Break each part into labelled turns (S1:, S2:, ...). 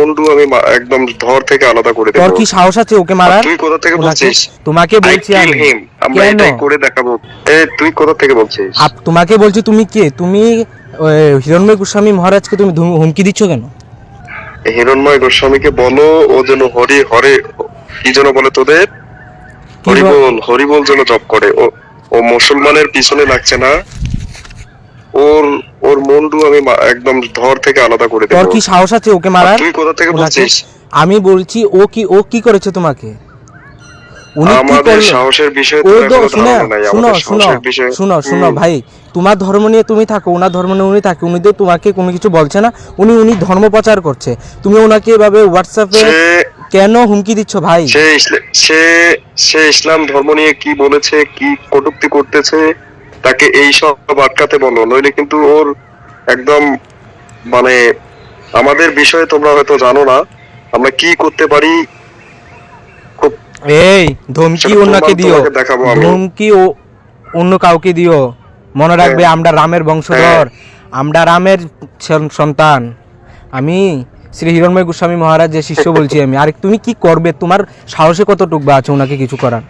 S1: মুন্ডু আমি একদম ধর থেকে আলাদা করে দেব।
S2: তোর কি সাহস আছে ওকে মারার?
S1: তুই কোথা থেকে বলছিস?
S2: তোমাকে বলছি আমি।
S1: আমরা
S2: কেন?
S1: এটাই করে দেখাবো। তুই কোথা থেকে বলছিস?
S2: তোমাকে বলছি, তুমি কে? তুমি হিরণ্ময় গোস্বামী মহারাজকে তুমি হুমকি দিচ্ছ কেন?
S1: হিরণ্ময় গোস্বামীকে বলো ও যেন হরি হরে কি যেন বলে তোদের, হরিবোল যেন জপ করে। ও মুসলমানের পিছনে লাগছে না। ওর ওর মুন্ডু আমি একদম ধর থেকে আলাদা করে দেব।
S2: তোর কি সাহস আছে ওকে মারার?
S1: তুই কোথা থেকে বলছিস?
S2: আমি বলছি ও কি করেছে তোমাকে? উনি কি
S1: আমাদের
S2: করলো?
S1: সাহসের বিষয়ে
S2: ও
S1: তোর
S2: তো
S1: কোনো
S2: শুনে,
S1: ধারণা নাই।
S2: শুনো
S1: আমাদের
S2: শুনো
S1: সাহসের বিষয়ে
S2: শুনো ভাই, তোমার ধর্ম নিয়ে তুমি থাকো, ওনার ধর্ম নিয়ে উনি থাকে, উনি তো তোমাকে কোনো কিছু বলছে না। উনি ধর্ম প্রচার করছে, তুমি ওনাকে এভাবে হোয়াটসঅ্যাপে কেন হুমকি দিচ্ছ ভাই?
S1: সে সে ইসলাম ধর্ম নিয়ে কি বলেছে, কি কটূক্তি করতেছে, তাকে এই সব আটকাতে বলো, নইলে কিন্তু ওর একদম মানে আমাদের বিষয়ে তোমরা হয়তো জানো না আমরা কি করতে পারি। খুব
S2: এই ধমকি অন্যকে দিও,
S1: দেখাবো আমি।
S2: ধমকি অন্য কাউকে দিও, মনে রাখবে আমরা রামের বংশধর, আমরা রামের সন্তান। আমি শ্রী হিরণ্ময় গোস্বামী মহারাজের শিষ্য বলছি আমি। আর তুমি কি করবে? তোমার সাহসে কতটুকু বা আছে ওনাকে কিছু করার?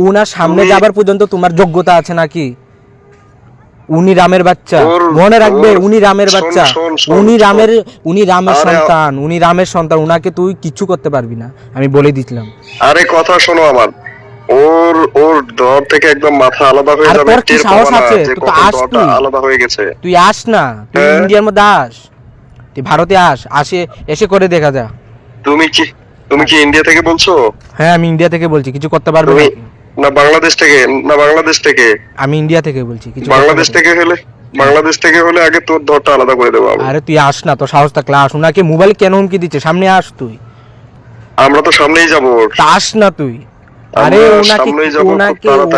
S2: ওনার সামনে যাবার পর্যন্ত তোমার যোগ্যতা আছে নাকি? উনি রামের বাচ্চা, মনে রাখবে উনি রামের বাচ্চা, উনি রামের সন্তান, উনি রামের সন্তান। উনাকে তুই কিছু করতে পারবি না, আমি বলে দিছিলাম।
S1: আরে কথা শোনো আমার, ওর ওর দর থেকে একদম মাথা আলাদা হয়ে যাবে।
S2: তোর কি সাহস আছে? তুই তো আস, তুই
S1: আলাদা হয়ে গেছে।
S2: তুই আস না, তুই ইন্ডিয়ার মধ্যে আস, তুই ভারতে এসে করে দেখা যা। তুমি কি
S1: ইন্ডিয়া থেকে বলছো?
S2: হ্যাঁ, আমি ইন্ডিয়া থেকে বলছি। কিছু করতে পারবে না?
S1: না বাংলাদেশ থেকে? না বাংলাদেশ থেকে।
S2: আমি ইন্ডিয়া থেকে বলছি। কিছু
S1: বাংলাদেশ থেকে হলে আগে তোর ধরটা আলাদা করে দেবো।
S2: আরে তুই আস না, তোর সাহস থাকলে আস। উনাকে মোবাইল কেন হুমকি দিচ্ছে? সামনে আস তুই।
S1: আমরা তো সামনেই যাবো।
S2: আস না তুই। আরে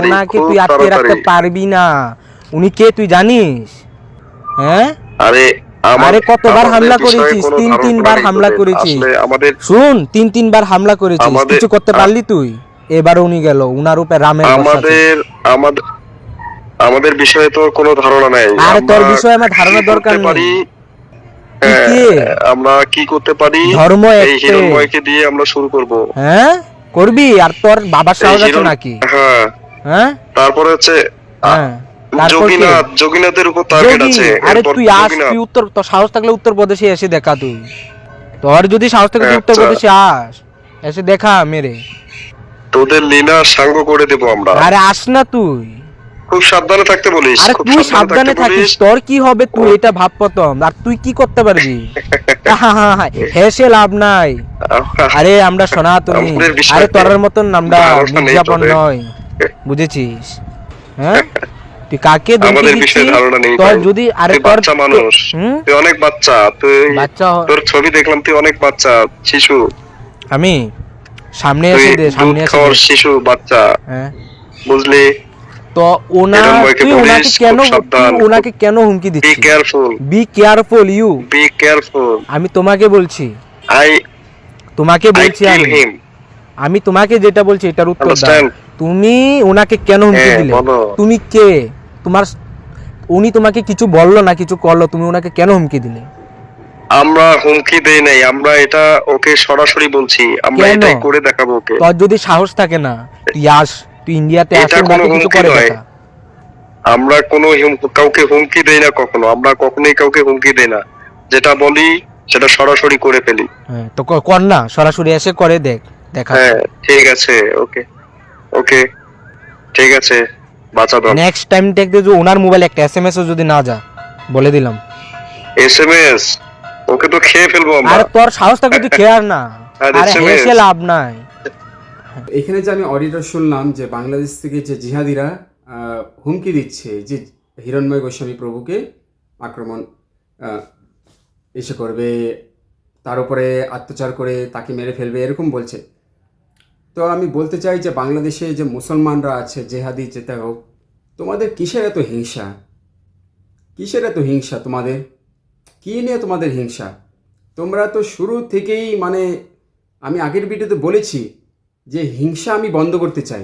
S2: ওনাকে তুই আটকে রাখতে পারবি না। উনি কে তুই জানিস? হ্যাঁ, আরে কতবার হামলা করেছিস? তিনবার হামলা করেছিস। শুন, তিনবার হামলা করেছিস, কিছু করতে পারলি তুই? এবারে উনি গেল, উনার উপরে রামের
S1: আমাদের বিষয়ে তোর কোনো ধারণা নাই।
S2: আরে তোর বিষয়ে আমার ধারণা দরকার নেই।
S1: আমরা কি করতে পারি?
S2: ধর্ম
S1: এই হিরণ্ময়কে দিয়ে আমরা শুরু করব।
S2: হ্যাঁ করবি? আর তোর বাবার সাহস আছে নাকি? হ্যাঁ,
S1: তারপরে হচ্ছে যোগীনাথের উপর টার্গেট আছে।
S2: আরে তুই আস, তুই তোর সাহস থাকলে উত্তরপ্রদেশে এসে দেখা। তোর যদি সাহস থাকে তুই উত্তরপ্রদেশে এসে দেখা মেরে
S1: তোদের লীলা সাঙ্গ করে দেব আমরা।
S2: আরে আস না তুই,
S1: খুব সাবধানে থাকতে বলিস।
S2: আরে তুই সাবধানে থাকিস, তোর কি হবে তুই এটা ভাব প্রথম। আর তুই কি করতে পারবি? হেসে লাভ নাই। আরে আমরা সনাতনী, আরে তোর মতন আমরা মির্জাপন নয়, বুঝেছিস? হ্যাঁ, তুই কাকে
S1: আমাদের বিষয়ে ধারণা নেই তোর। যদি আরে বাচ্চা মানুষ, তুই অনেক বাচ্চা, তোর ছবি দেখলাম, তুই অনেক বাচ্চা শিশু।
S2: আমি সামনে এসে
S1: শিশু বাচ্চা, হ্যাঁ বুঝলি
S2: তো? ওনাকে কেন হুমকি দিচ্ছিস? Be careful you, be careful. আমি তোমাকে বলছি, আমি তোমাকে যেটা বলছি এটার উত্তর দাও। তুমি ওনাকে কেন হুমকি দিলে? তুমি কে? উনি তোমাকে কিছু বললো না, কিছু করলো, তুমি ওনাকে কেন হুমকি দিলে?
S1: আমরা হুমকি দেই নাই, আমরা এটা ওকে সরাসরি বলছি। আমরা এটাই করে দেখাবো ওকে।
S2: তোর যদি সাহস থাকে না, তুই আস, তুই ইন্ডিয়াতে আস, ওনাকে কিছু করে দেখা।
S1: আমরা কোনো কাউকে হুমকি দেই না কখনো। আমরা কখনোই কাউকে হুমকি দেই না। যেটা বলি সেটা সরাসরি করে ফেলি।
S2: হ্যাঁ তো কর না, সরাসরি এসে করে দেখা।
S1: হ্যাঁ ঠিক আছে, ওকে ওকে ঠিক আছে, বাঁচা দাও।
S2: নেক্সট টাইম দেখবে যে ওনার মোবাইল একটা এসএমএস ও যদি না যা, বলে দিলাম।
S1: এসএমএস ওকে তো খেয়ে ফেলবো আমরা।
S2: আরে তোর সাহস থাকলে তুই খেয়ার না, আরে হেসে লাভ নাই।
S3: এখানে যে আমি অডিটর শুনলাম যে বাংলাদেশ থেকে যে জিহাদিরা হুমকি দিচ্ছে যে হিরণ্ময় গোস্বামী প্রভুকে আক্রমণ এসে করবে, তার উপরে অত্যাচার করে তাকে মেরে ফেলবে, এরকম বলছে। তো আমি বলতে চাই যে বাংলাদেশে যে মুসলমানরা আছে, জেহাদি যেতে হোক, তোমাদের কিসের এত হিংসা? কিসের এত হিংসা তোমাদের? কী নিয়ে তোমাদের হিংসা? তোমরা তো শুরু থেকেই মানে আমি আগের ভিডিওতে বলেছি যে হিংসা আমি বন্ধ করতে চাই।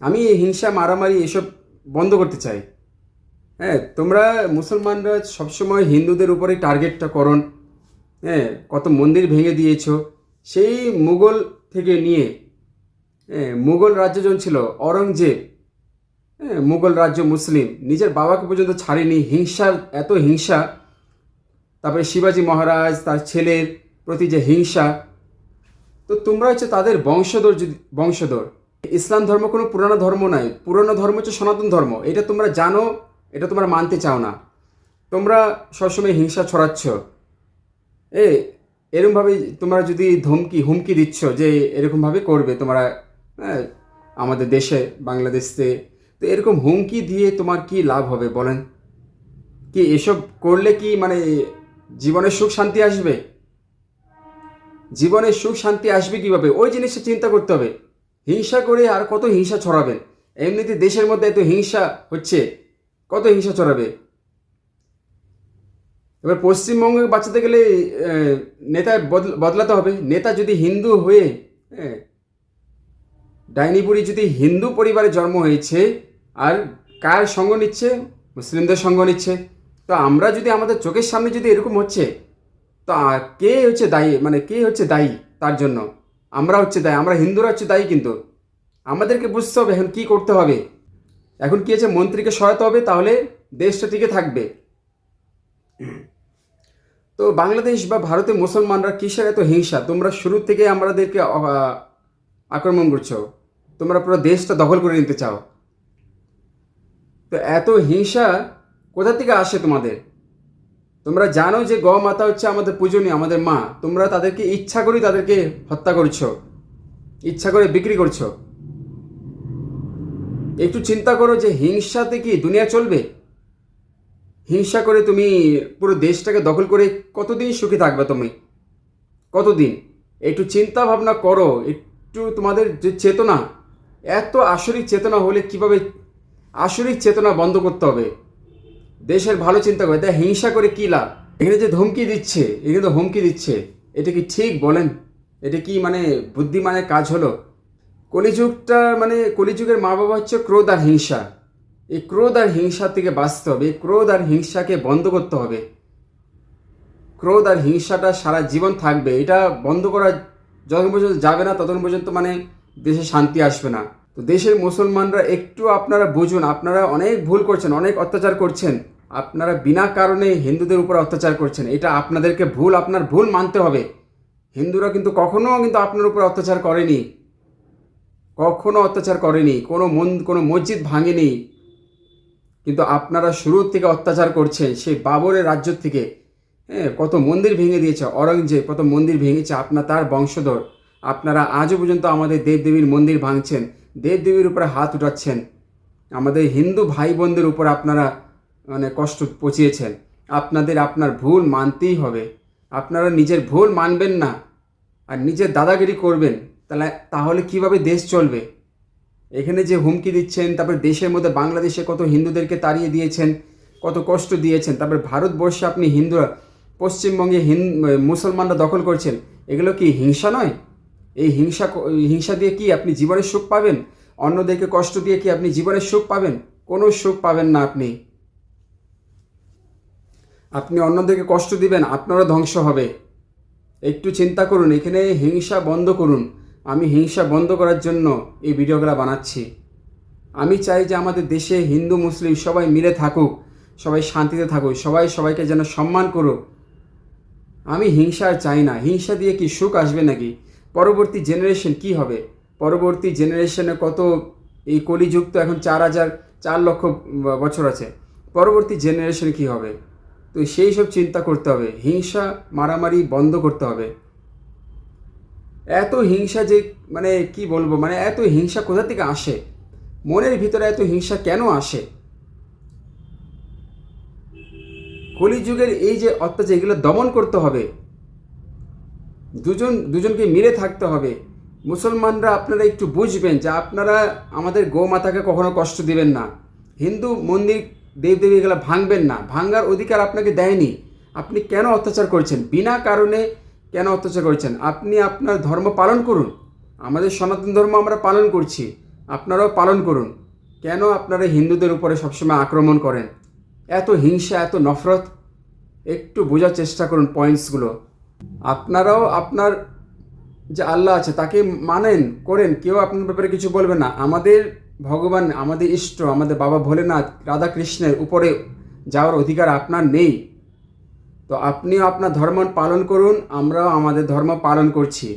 S3: আমি হিংসা মারামারি এসব বন্ধ করতে চাই। হ্যাঁ, তোমরা মুসলমানরা সবসময় হিন্দুদের উপরে টার্গেটটা করো, হ্যাঁ, কত মন্দির ভেঙে দিয়েছো। সেই মুঘল থেকে নিয়ে, হ্যাঁ, মুঘল রাজ্য যখন ছিল অরঙ্গজেব, হ্যাঁ, মুঘল রাজ্য মুসলিম, নিজের বাবাকে পর্যন্ত ছাড়েনি। হিংসার এত হিংসা, তারপরে শিবাজী মহারাজ তার ছেলের প্রতি যে হিংসা, তো তোমরা হচ্ছে তাদের বংশধর। যদি বংশধর, ইসলাম ধর্ম কোনো পুরানো ধর্ম নয়, পুরনো ধর্ম হচ্ছে সনাতন ধর্ম। এটা তোমরা জানো, এটা তোমরা মানতে চাও না। তোমরা সবসময় হিংসা ছড়াচ্ছ। এরকমভাবে তোমরা যদি হুমকি দিচ্ছ যে এরকমভাবে করবে তোমরা, হ্যাঁ, আমাদের দেশে বাংলাদেশে, তো এরকম হুমকি দিয়ে তোমার কি লাভ হবে বলেন? কি এসব করলে কি মানে জীবনে সুখ শান্তি আসবে? জীবনে সুখ শান্তি আসবে কিভাবে? ওই জিনিসটা চিন্তা করতে হবে। হিংসা করে আর কত হিংসা ছড়াবেন? এমনিতে দেশের মধ্যে এত হিংসা হচ্ছে, কত হিংসা ছড়াবে? এবার পশ্চিমবঙ্গে বাঁচাতে গেলে নেতা বদলাতে হবে। নেতা যদি হিন্দু হয়ে, হ্যাঁ, ডাইনি বুড়ি যদি হিন্দু পরিবারে জন্ম হয়েছে, আর কার সঙ্গ নিচ্ছে? মুসলিমদের সঙ্গ নিচ্ছে। তো আমরা যদি আমাদের চোখের সামনে যদি এরকম হচ্ছে, তো কে হচ্ছে দায়ী? মানে কে হচ্ছে দায়ী তার জন্য? আমরা হচ্ছে দায়ী, আমরা হিন্দুরা হচ্ছে দায়ী। কিন্তু আমাদেরকে বুঝতে হবে এখন কী করতে হবে। এখন কী হচ্ছে, মন্ত্রীকে সহায়তা হবে, তাহলে দেশটা টিকে থাকবে। তো বাংলাদেশ বা ভারতে মুসলমানরা কিসের এত হিংসা? তোমরা শুরু থেকে আমাদেরকে আক্রমণ করছো, তোমরা পুরো দেশটা দখল করে নিতে চাও। তো এত হিংসা কোথা থেকে আসে তোমাদের? তোমরা জানো যে গৌ মাতা হচ্ছে আমাদের পূজনীয়, আমাদের মা। তোমরা তাদেরকে ইচ্ছা করে তাদেরকে হত্যা করছো, ইচ্ছা করে বিক্রি করছো। একটু চিন্তা করো যে হিংসাতে কি দুনিয়া চলবে? হিংসা করে তুমি পুরো দেশটাকে দখল করে কতদিন সুখী থাকবে তুমি? কতদিন? একটু চিন্তা ভাবনা করো। একটু তোমাদের যে চেতনা, এত আসরিক চেতনা হলে কিভাবে? আসরিক চেতনা বন্ধ করতে হবে। দেশের ভালো চিন্তা করে, তাই হিংসা করে কী লাভ? এখানে যে ধমকি দিচ্ছে, এখানে তো হুমকি দিচ্ছে, এটা কি ঠিক বলেন? এটা কি মানে বুদ্ধিমানের কাজ হলো? কলিযুগটা মানে কলিযুগের মা বাবা হচ্ছে ক্রোধ আর হিংসা। এই ক্রোধ আর হিংসা থেকে বাঁচতে হবে, এই ক্রোধ আর হিংসাকে বন্ধ করতে হবে। ক্রোধ আর হিংসাটা সারা জীবন থাকবে, এটা বন্ধ করা যতক্ষণ পর্যন্ত যাবে না ততক্ষণ পর্যন্ত মানে দেশে শান্তি আসবে না। তো দেশের মুসলমানরা একটু আপনারা বুঝুন, আপনারা অনেক ভুল করছেন, অনেক অত্যাচার করছেন। আপনারা বিনা কারণে হিন্দুদের উপর অত্যাচার করছেন, এটা আপনাদেরকে আপনার ভুল মানতে হবে। হিন্দুরা কিন্তু কখনো কিন্তু আপনার উপর অত্যাচার করেনি, কখনো অত্যাচার করেনি, কোনো মসজিদ ভাঙেনি। কিন্তু আপনারা শুরু থেকে অত্যাচার করছেন, সেই বাবরের রাজ্য থেকে। হ্যাঁ, কত মন্দির ভেঙে দিয়েছে অরঙ্গজেব, কত মন্দির ভেঙেছে তার বংশধর। আপনারা আজও পর্যন্ত আমাদের দেবদেবীর মন্দির ভাঙছেন, দেবদেবীর উপরে হাত উঠাচ্ছেন, আমাদের হিন্দু ভাই বোনদের উপর আপনারা মানে কষ্ট পচিয়েছেন। আপনার ভুল মানতেই হবে। আপনারা নিজের ভুল মানবেন না আর নিজের দাদাগিরি করবেন, তাহলে কিভাবে দেশ চলবে? এখানে যে হুমকি দিচ্ছেন, তারপরে দেশের মধ্যে বাংলাদেশে কত হিন্দুদেরকে তাড়িয়ে দিয়েছেন, কত কষ্ট দিয়েছেন, তারপরে ভারতবর্ষে আপনি হিন্দুরা, পশ্চিমবঙ্গে মুসলমানরা দখল করছেন, এগুলো কি হিংসা নয়? এই হিংসা দিয়ে কি আপনি জীবনের সুখ পাবেন? অন্যদেরকে কষ্ট দিয়ে কি আপনি জীবনের সুখ পাবেন? কোনো সুখ পাবেন না। আপনি অন্যদেরকে কষ্ট দিবেন, আপনারও ধ্বংস হবে। একটু চিন্তা করুন, এখানে হিংসা বন্ধ করুন। আমি হিংসা বন্ধ করার জন্য এই ভিডিওগুলো বানাচ্ছি। আমি চাই যে আমাদের দেশে হিন্দু মুসলিম সবাই মিলে থাকুক, সবাই শান্তিতে থাকুক, সবাই সবাইকে যেন সম্মান করুক। আমি হিংসা আর চাই না। হিংসা দিয়ে কি সুখ আসবে নাকি? পরবর্তী জেনারেশন কি হবে? পরবর্তী জেনারেশনে কত, এই কলিযুগ তো এখন 4 লক্ষ বছর আছে, পরবর্তী জেনারেশন কি হবে? তো সেই সব চিন্তা করতে হবে। হিংসা মারামারি বন্ধ করতে হবে। এত হিংসা যে মানে কি বলবো, মানে এত হিংসা কোথা থেকে আসে? মনের ভিতরে এত হিংসা কেন আসে? কলিযুগের এই যে অত্যাচার, এগুলো দমন করতে হবে। দুজনকে মিলে থাকতে হবে। মুসলমানরা আপনারা একটু বুঝবেন যে আপনারা আমাদের গোমাতাকে কখনো কষ্ট দিবেন না। হিন্দু মন্দির দেবদেবী এগুলো ভাঙবেন না, ভাঙার অধিকার আপনাকে দেয়নি। আপনি কেন অত্যাচার করছেন? বিনা কারণে কেন অত্যাচার করছেন? আপনি আপনার ধর্ম পালন করুন। আমাদের সনাতন ধর্ম আমরা পালন করছি, আপনারাও পালন করুন। কেন আপনারা হিন্দুদের উপরে সবসময় আক্রমণ করেন? এত হিংসা, এত নফরত। একটু বোঝার চেষ্টা করুন পয়েন্টসগুলো। আপনারাও আপনার যে আল্লাহ আছে তাকে মানেন, করেন, কেউ আপনার ব্যাপারে কিছু বলবে না। আমাদের ভগবান, আমাদের ইষ্ট, আমাদের বাবা ভোলেনাথ, রাধা কৃষ্ণের উপরে যাওয়ার অধিকার আপনার নেই। তো আপনিও আপনার ধর্ম পালন করুন, আমরাও আমাদের ধর্ম পালন করছি।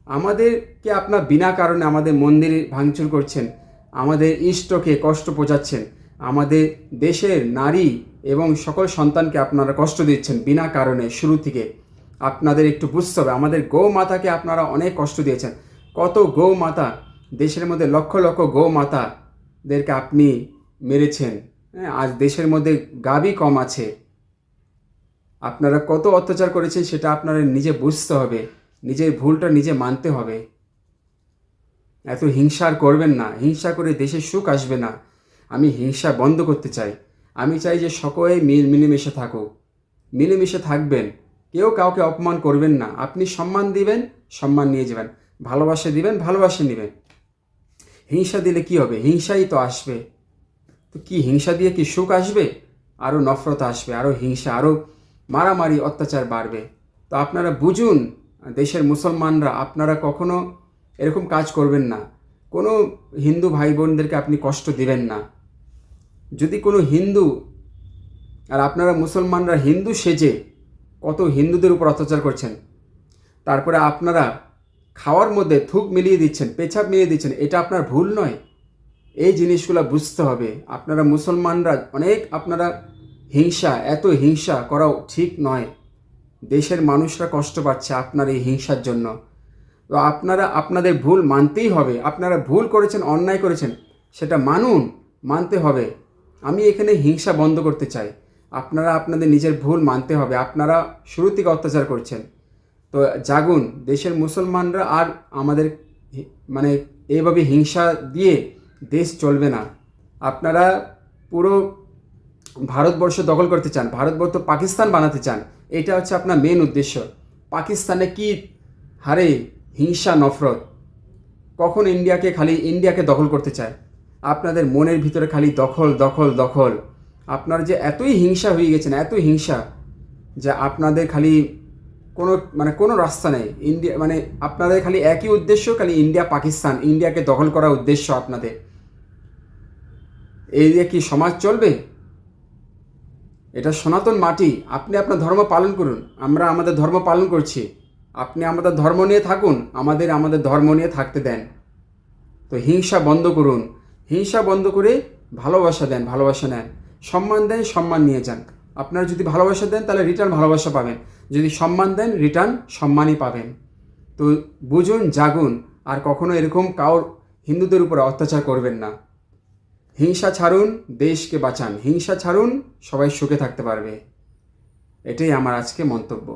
S3: আমাদেরকে আপনার বিনা কারণে আমাদের মন্দির ভাঙচুর করছেন, আমাদের ইষ্টকে কষ্ট পৌঁছাচ্ছেন, আমাদের দেশের নারী এবং সকল সন্তানকে আপনারা কষ্ট দিচ্ছেন বিনা কারণে। শুরু থেকে আপনাদের একটু বুঝতে হবে, আমাদের গৌ মাতাকে আপনারা অনেক কষ্ট দিয়েছেন। কত গৌ মাতা, দেশের মধ্যে লক্ষ লক্ষ গৌ মাতাদেরকে আপনি মেরেছেন। হ্যাঁ, আজ দেশের মধ্যে গাভী কম আছে। আপনারা কত অত্যাচার করেছেন সেটা আপনারা নিজে বুঝতে হবে, নিজের ভুলটা নিজে মানতে হবে। এত হিংসা আর করবেন না, হিংসা করে দেশে সুখ আসবে না। আমি হিংসা বন্ধ করতে চাই। আমি চাই যে সকলে মিলেমিশে থাকুক, মিলেমিশে থাকবেন, কেউ কাউকে অপমান করবেন না। আপনি সম্মান দিবেন, সম্মান নিয়ে যাবেন, ভালোবাসা দিবেন, ভালোবাসা নেবেন। হিংসা দিলে কি হবে? হিংসাই তো আসবে। তো কি হিংসা দিয়ে কি সুখ আসবে? আরও নফরত আসবে, আরও হিংসা, আরও মারামারি, অত্যাচার বাড়বে। তো আপনারা বুঝুন, দেশের মুসলমানরা, আপনারা কখনো এরকম কাজ করবেন না। কোনো হিন্দু ভাই বোনদেরকে আপনি কষ্ট দিবেন না। যদি কোনো হিন্দু, আর আপনারা মুসলমানরা হিন্দু সেজে কত হিন্দুদের উপর অত্যাচার করছেন, তারপরে আপনারা খাওয়ার মধ্যে থুক মিলিয়ে দিচ্ছেন, পেছাব মিলিয়ে দিচ্ছেন, এটা আপনার ভুল নয়। এই জিনিসগুলো বুঝতে হবে। আপনারা মুসলমানরা অনেক, আপনারা হিংসা, এত হিংসা করা ঠিক নয়। দেশের মানুষরা কষ্ট পাচ্ছে আপনার এই হিংসার জন্য। তো আপনারা আপনাদের ভুল মানতেই হবে। আপনারা ভুল করেছেন, অন্যায় করেছেন, সেটা মানুন, মানতে হবে। আমি এখানে হিংসা বন্ধ করতে চাই। আপনারা আপনাদের নিজের ভুল মানতে হবে। আপনারা শুরু থেকে অত্যাচার করছেন। তো জাগুন, দেশের মুসলমানরা আর আমাদের মানে এইভাবে হিংসা দিয়ে দেশ চলবে না। আপনারা পুরো ভারতবর্ষ দখল করতে চান, ভারতবর্ষ পাকিস্তান বানাতে চান, এটা হচ্ছে আপনার মেন উদ্দেশ্য। পাকিস্তানে কি হারে হিংসা, নফরত, কখন ইন্ডিয়াকে দখল করতে চায়। আপনাদের মনের ভিতরে খালি দখল দখল দখল। আপনার যে এতই হিংসা হয়ে গেছেন, এত হিংসা, যে আপনাদের খালি কোনো রাস্তা নেই। আপনাদের খালি একই উদ্দেশ্য, খালি ইন্ডিয়া পাকিস্তান, ইন্ডিয়াকে দখল করার উদ্দেশ্য আপনাদের। এই দিয়ে কি সমাজ চলবে? এটা সনাতন মাটি। আপনি আপনার ধর্ম পালন করুন, আমরা আমাদের ধর্ম পালন করছি। আপনি আমাদের ধর্ম নিয়ে থাকুন, আমাদের ধর্ম নিয়ে থাকতে দেন। তো হিংসা বন্ধ করুন, হিংসা বন্ধ করে ভালোবাসা দেন, ভালোবাসা নেন, সম্মান দেন, সম্মান নিয়ে যান। আপনারা যদি ভালোবাসা দেন তাহলে রিটার্ন ভালোবাসা পাবেন, যদি সম্মান দেন রিটার্ন সম্মানই পাবেন। তো বুঝুন, জাগুন, আর কখনো এরকম কারোর হিন্দুদের উপরে অত্যাচার করবেন না। হিংসা ছাড়ুন, দেশকে বাঁচান। হিংসা ছাড়ুন, সবাই সুখে থাকতে পারবে। এটাই আমার আজকে মন্তব্য।